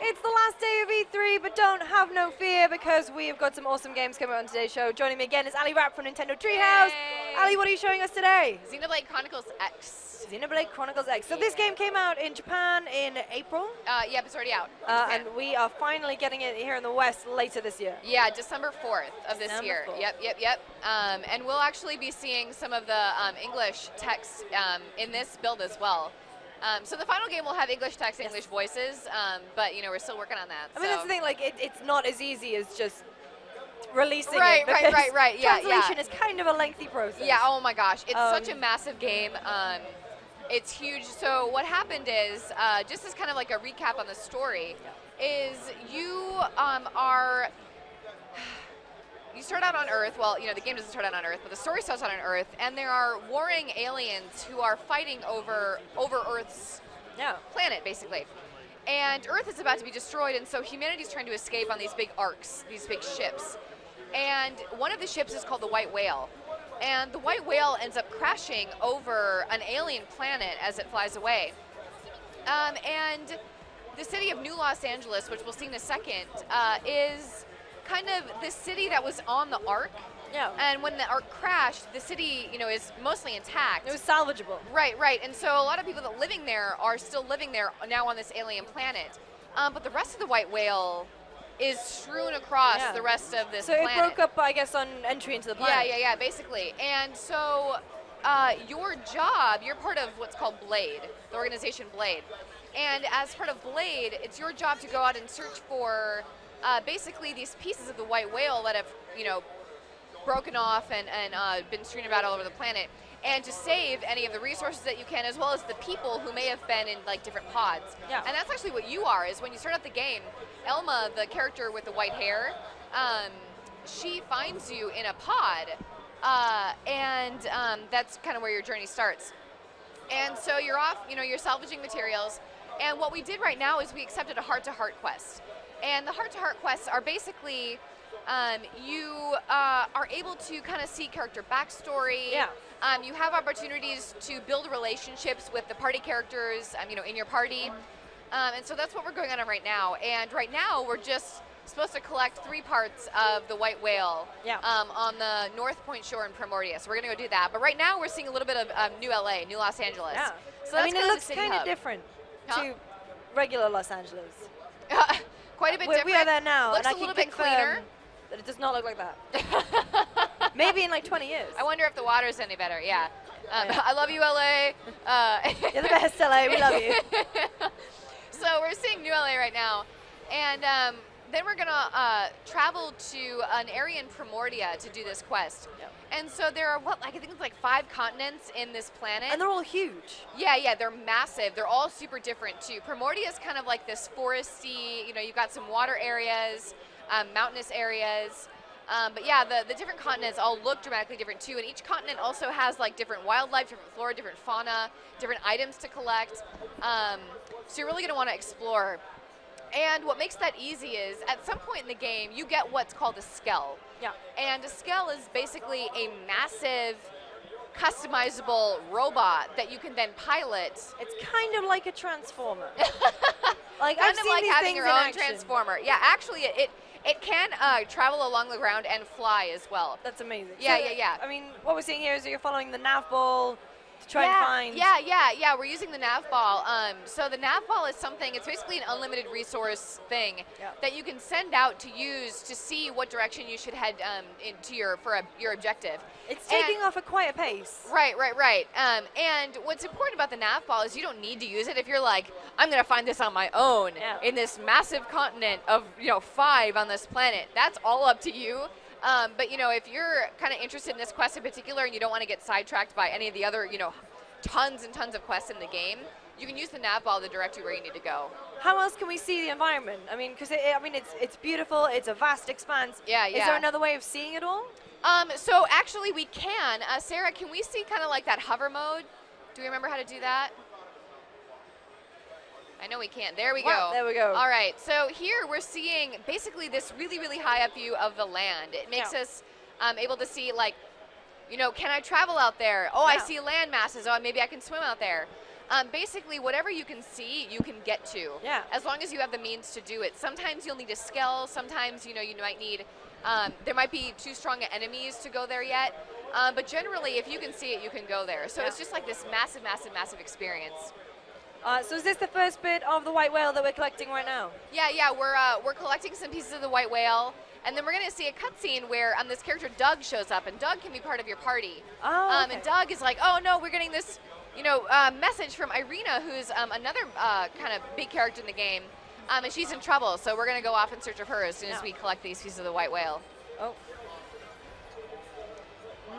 It's the last day of E3, but don't have no fear because we have got some awesome games coming on today's show. Joining me again is Ali Rapp from Nintendo Treehouse. Yay. Ali, what are you showing us today? Xenoblade Chronicles X. Xenoblade Chronicles X. So this game came out in Japan in April. Yep, it's already out. And we are finally getting it here in the West later this year. Yeah, December 4th of this year. 4th. Yep. And we'll actually be seeing some of the English text in this build as well. So the final game will have English text, English voices, but we're still working on that. I mean, that's the thing. Like, it's not as easy as just releasing right, it. Right. Yeah, translation is kind of a lengthy process. Yeah. Oh my gosh, it's such a massive game. It's huge. So what happened is, just as kind of like a recap on the story, is you you start out on Earth. Well, the game doesn't start out on Earth, but the story starts out on Earth, and there are warring aliens who are fighting over Earth's planet, basically. And Earth is about to be destroyed, and so humanity's trying to escape on these big arcs, these big ships. And one of the ships is called the White Whale. And the White Whale ends up crashing over an alien planet as it flies away. And the city of New Los Angeles, which we'll see in a second, is kind of the city that was on the Ark. Yeah. And when the Ark crashed, the city, is mostly intact. It was salvageable. Right. And so a lot of people that are living there are still living there now on this alien planet. But the rest of the White Whale is strewn across the rest of this planet. So it broke up, I guess, on entry into the planet. Yeah, basically. And so your job, you're part of what's called Blade, the organization Blade. And as part of Blade, it's your job to go out and search for basically these pieces of the White Whale that have, broken off and been strewn about all over the planet, and to save any of the resources that you can, as well as the people who may have been in different pods. Yeah. And that's actually what you are, is when you start out the game, Elma, the character with the white hair, she finds you in a pod, and that's kind of where your journey starts. And so you're off, you're salvaging materials, and what we did right now is we accepted a heart-to-heart quest. And the heart-to-heart quests are basically, you are able to kind of see character backstory. Yeah. You have opportunities to build relationships with the party characters, in your party. And so that's what we're going on right now. And right now, we're just supposed to collect 3 parts of the White Whale on the North Point shore in Primordia. So we're going to go do that. But right now, we're seeing a little bit of New LA, New Los Angeles. Yeah. So that's it looks kind of different to regular Los Angeles. Quite a bit different. We are there now, Looks and a little bit cleaner. That it does not look like that. Maybe in 20 years. I wonder if the water's any better. Yeah. I love you, LA. You're the best, LA. We love you. So we're seeing New LA right now, and then we're gonna travel to an area in Primordia to do this quest. Yep. And so there are I think it's 5 continents in this planet. And they're all huge. Yeah, they're massive. They're all super different too. Primordia is kind of like this foresty. You've got some water areas, mountainous areas. But yeah, the different continents all look dramatically different too, and each continent also has different wildlife, different flora, different fauna, different items to collect. So you're really going to want to explore. And what makes that easy is, at some point in the game, you get what's called a Skell. Yeah. And a Skell is basically a massive, customizable robot that you can then pilot. It's kind of like a transformer. I've kind seen of like these having things your in own action. transformer. Yeah, actually, it can travel along the ground and fly as well. That's amazing. Yeah. I mean, what we're seeing here is that you're following the nav ball to try and find. Yeah. We're using the nav ball. So the nav ball is something. It's basically an unlimited resource thing that you can send out to use to see what direction you should head into your objective. It's taking off at quite a pace. Right. And what's important about the nav ball is you don't need to use it if you're like, I'm going to find this on my own in this massive continent of 5 on this planet. That's all up to you. But if you're kind of interested in this quest in particular and you don't want to get sidetracked by any of the other, tons and tons of quests in the game, you can use the nav ball to direct you where you need to go. How else can we see the environment? I mean, because it's beautiful. It's a vast expanse. Yeah. Is there another way of seeing it all? So actually we can. Sarah, can we see kind of like that hover mode? Do we remember how to do that? I know we can. There we go. There we go. All right. So here we're seeing basically this really, really high up view of the land. It makes us able to see can I travel out there? Oh, I see land masses. Oh, maybe I can swim out there. Basically, whatever you can see, you can get to. Yeah. As long as you have the means to do it. Sometimes you'll need a Skell. Sometimes, you might need, there might be too strong enemies to go there yet. But generally, if you can see it, you can go there. So it's just like this massive, massive, massive experience. So is this the first bit of the white whale that we're collecting right now? Yeah, we're collecting some pieces of the white whale. And then we're going to see a cutscene where this character Doug shows up, and Doug can be part of your party. Oh, okay. And Doug is like, oh no, we're getting this, message from Irina, who's another kind of big character in the game, and she's in trouble. So we're going to go off in search of her as soon as we collect these pieces of the white whale. Oh.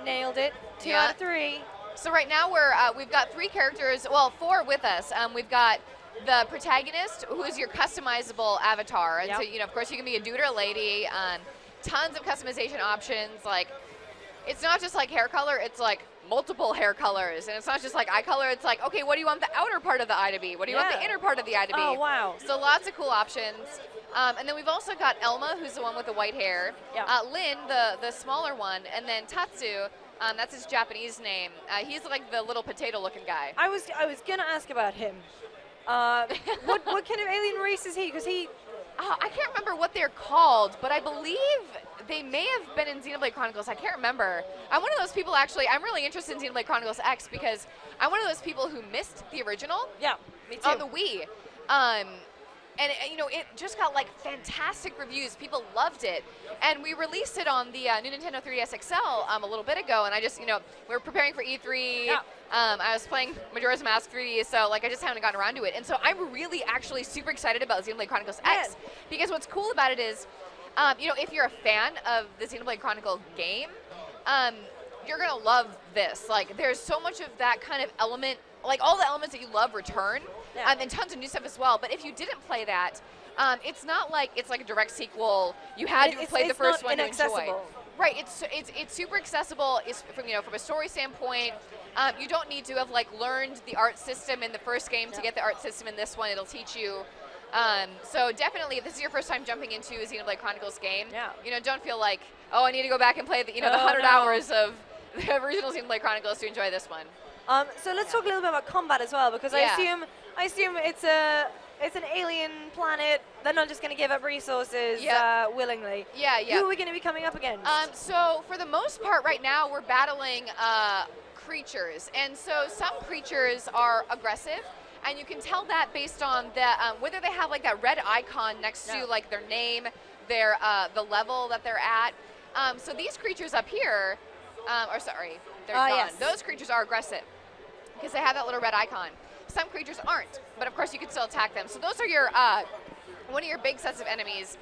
Nailed it. 2 out of 3. So right now we've got 3 characters, well, 4 with us. We've got the protagonist, who is your customizable avatar. And so, of course, you can be a dude or a lady. Tons of customization options. Like, it's not just like hair color, it's like multiple hair colors. And it's not just like eye color, it's like, okay, what do you want the outer part of the eye to be? What do you want the inner part of the eye to be? Oh, wow. So lots of cool options. And then we've also got Elma, who's the one with the white hair. Lin, the smaller one. And then Tatsu, that's his Japanese name. He's like the little potato-looking guy. I was gonna ask about him. What kind of alien race is he? Because he... I can't remember what they're called, but I believe they may have been in Xenoblade Chronicles. I can't remember. I'm one of those people, actually. I'm really interested in Xenoblade Chronicles X because I'm one of those people who missed the original. Yeah, me too. On the Wii. And it just got like fantastic reviews. People loved it, and we released it on the new Nintendo 3DS XL a little bit ago. And I just, we were preparing for E3. Yeah. I was playing Majora's Mask 3D, so like I just haven't gotten around to it. And so I'm really actually super excited about Xenoblade Chronicles X because what's cool about it is, if you're a fan of the Xenoblade Chronicle game, you're gonna love this. Like, there's so much of that kind of element. Like, all the elements that you love return, and tons of new stuff as well. But if you didn't play that, it's not like it's like a direct sequel. You had to play the first one to enjoy. Right, it's super accessible. It's from a story standpoint. You don't need to have like learned the art system in the first game to get the art system in this one. It'll teach you. So definitely, if this is your first time jumping into a Xenoblade Chronicles game, don't feel like, oh, I need to go back and play the the 100 hours of the original Xenoblade Chronicles to enjoy this one. So let's talk a little bit about combat as well, because I assume it's an alien planet. They're not just going to give up resources willingly. Who are we going to be coming up against? So for the most part, right now we're battling creatures, and so some creatures are aggressive, and you can tell that based on the whether they have like that red icon next to like their name, their the level that they're at. So these creatures up here, they're gone. Yes. Those creatures are aggressive because they have that little red icon. Some creatures aren't, but of course you can still attack them. So those are your one of your big sets of enemies.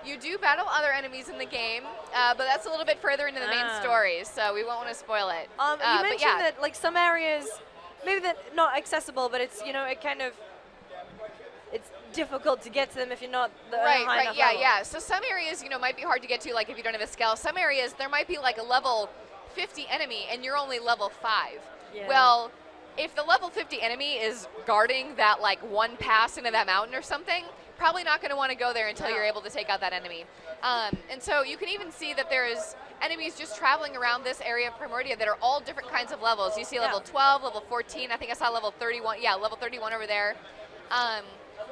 You do battle other enemies in the game, but that's a little bit further into the main story, so we won't want to spoil it. You mentioned that like some areas, maybe they're not accessible, but it's it's difficult to get to them if you're not the high enough level. Yeah. So some areas might be hard to get to, like if you don't have a Skell. Some areas there might be like a level 50 enemy and you're only level 5. Yeah. Well, if the level 50 enemy is guarding that like one pass into that mountain or something, probably not going to want to go there until you're able to take out that enemy. And so you can even see that there's enemies just traveling around this area of Primordia that are all different kinds of levels. You see level 12, level 14, I think I saw level 31. Yeah, level 31 over there.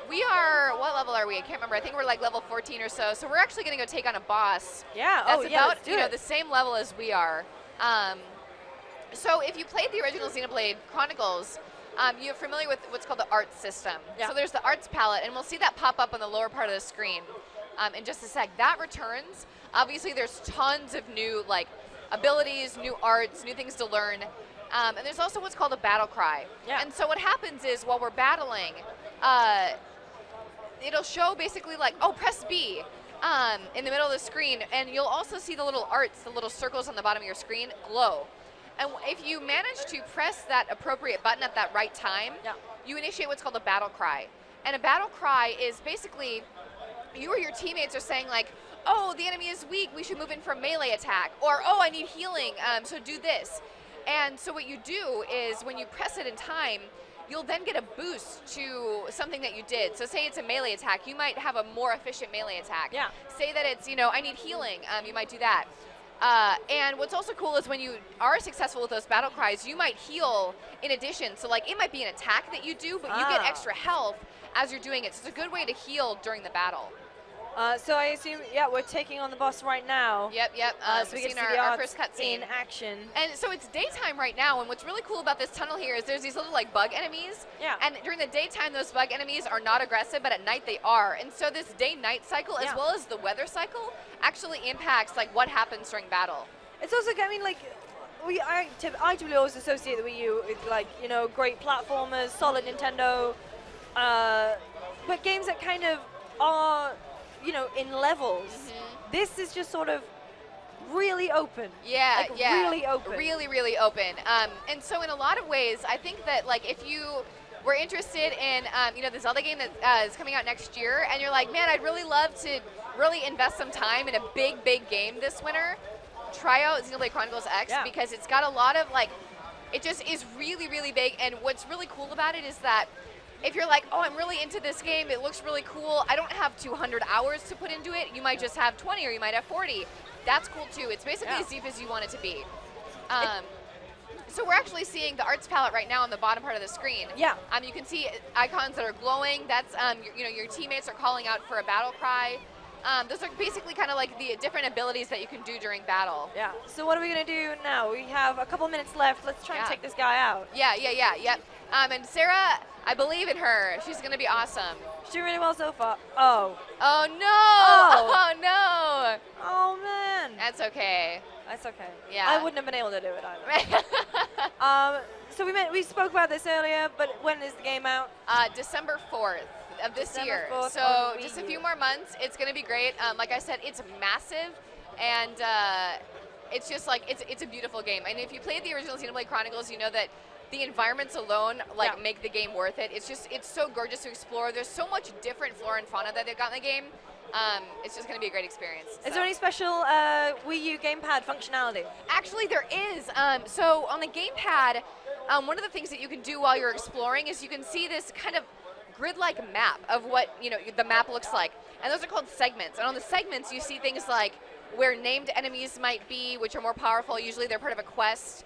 We are, what level are we? I can't remember. I think we're like level 14 or so. So we're actually going to go take on a boss. Yeah, that's about the same level as we are. So if you played the original Xenoblade Chronicles, you're familiar with what's called the art system. So there's the arts palette, and we'll see that pop up on the lower part of the screen in just a sec. That returns. Obviously, there's tons of new like abilities, new arts, new things to learn. And there's also what's called a battle cry. And so what happens is while we're battling, it'll show basically like, oh, press B in the middle of the screen, and you'll also see the little arts, the little circles on the bottom of your screen glow. And if you manage to press that appropriate button at that right time, you initiate what's called a battle cry. And a battle cry is basically you or your teammates are saying like, oh, the enemy is weak, we should move in for a melee attack. Or, oh, I need healing, so do this. And so what you do is when you press it in time, you'll then get a boost to something that you did. So say it's a melee attack, you might have a more efficient melee attack. Say that it's, I need healing, you might do that. And what's also cool is when you are successful with those battle cries, you might heal in addition. So like it might be an attack that you do, but you get extra health as you're doing it. So it's a good way to heal during the battle. So I assume, yeah, we're taking on the boss right now. Yep. So we get to see our first cutscene in action. And so it's daytime right now, and what's really cool about this tunnel here is there's these little like bug enemies. Yeah. And during the daytime, those bug enemies are not aggressive, but at night they are. And so this day-night cycle, as well as the weather cycle, actually impacts like what happens during battle. It's also, I mean, like, I typically always associate the Wii U with like, you know, great platformers, solid Nintendo, but games that kind of are, you know, in levels. This is just sort of really open. Yeah, like really open. Really open. And so in a lot of ways, I think that like if you were interested in, you know, the Zelda game that is coming out next year, and you're like, man, I'd really love to really invest some time in a big game this winter, try out Xenoblade Chronicles X because it's got a lot of like, it just is really big. And what's really cool about it is that if you're like, oh, I'm really into this game, it looks really cool, I don't have 200 hours to put into it, you might just have 20 or you might have 40. That's cool too. It's basically as deep as you want it to be. So we're actually seeing the arts palette right now on the bottom part of the screen. Yeah. You can see icons that are glowing. That's, you know, your teammates are calling out for a battle cry. Those are basically kind of like the different abilities that you can do during battle. Yeah. So what are we going to do now? We have a couple minutes left. Let's try and take this guy out. Yep. And Sarah, I believe in her. She's going to be awesome. She's doing really well so far. Oh. Oh, no. Oh, no. Oh, man. That's okay. That's okay. Yeah. I wouldn't have been able to do it either. So we spoke about this earlier, but when is the game out? December 4th of this year. 4th So just a few more months. It's going to be great. Like I said, it's massive, and it's just like, it's a beautiful game. And if you played the original Xenoblade Chronicles, you know that the environments alone like make the game worth it. It's so gorgeous to explore. There's so much different flora and fauna that they've got in the game. It's just going to be a great experience. Is there any special Wii U Gamepad functionality? Actually, there is. So on the Gamepad, one of the things that you can do while you're exploring is you can see this kind of grid-like map of what the map looks like, and those are called segments. And on the segments, you see things like where named enemies might be, which are more powerful. Usually, they're part of a quest.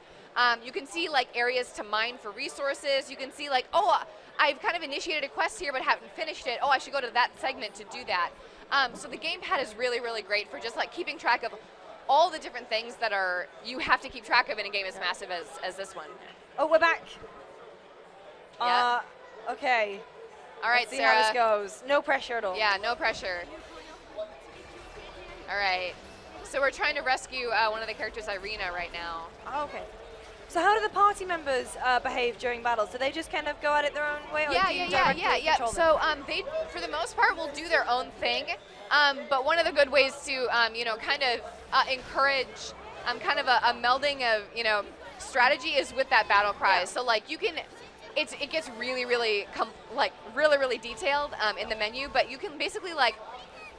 You can see like areas to mine for resources. You can see like, oh, I've kind of initiated a quest here but haven't finished it. Oh, I should go to that segment to do that. So the Gamepad is really great for just like keeping track of all the different things that you have to keep track of in a game as massive as this one. Oh, we're back. Yeah. Okay. All right, Let's see Sarah. how this goes. No pressure at all. Yeah, no pressure. All right. So we're trying to rescue one of the characters, Irina, right now. Oh, okay. So how do the party members behave during battles? Do they just kind of go at it their own way? Or Yeah. So they, for the most part, will do their own thing. But one of the good ways to, kind of encourage kind of a melding of, strategy is with that battle cry. Yeah. So like you can, it gets really detailed in the menu. But you can basically like,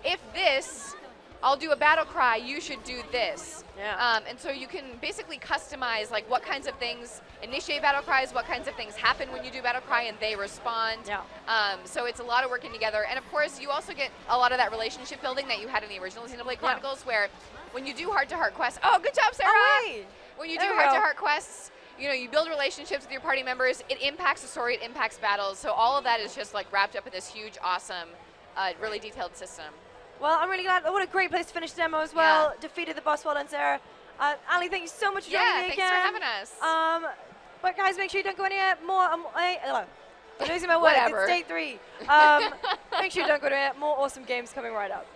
if this, I'll do a battle cry, you should do this. Yeah. And so you can basically customize like what kinds of things initiate battle cries, what kinds of things happen when you do battle cry and they respond. Yeah. So it's a lot of working together. And of course, you also get a lot of that relationship building that you had in the original Xenoblade Chronicles, where when you do heart-to-heart quests, oh, good job, Sarah! Right. When you do heart-to-heart quests, you build relationships with your party members. It impacts the story, it impacts battles. So all of that is just like wrapped up in this huge, awesome, really detailed system. Well, I'm really glad. What a great place to finish the demo as well. Yeah. Defeated the boss well done, Sarah. Ali, thank you so much for joining me again. Yeah, thanks for having us. But guys, make sure you don't go anywhere. I'm losing my words. Whatever. It's day 3. Make sure you don't go anywhere. More awesome games coming right up.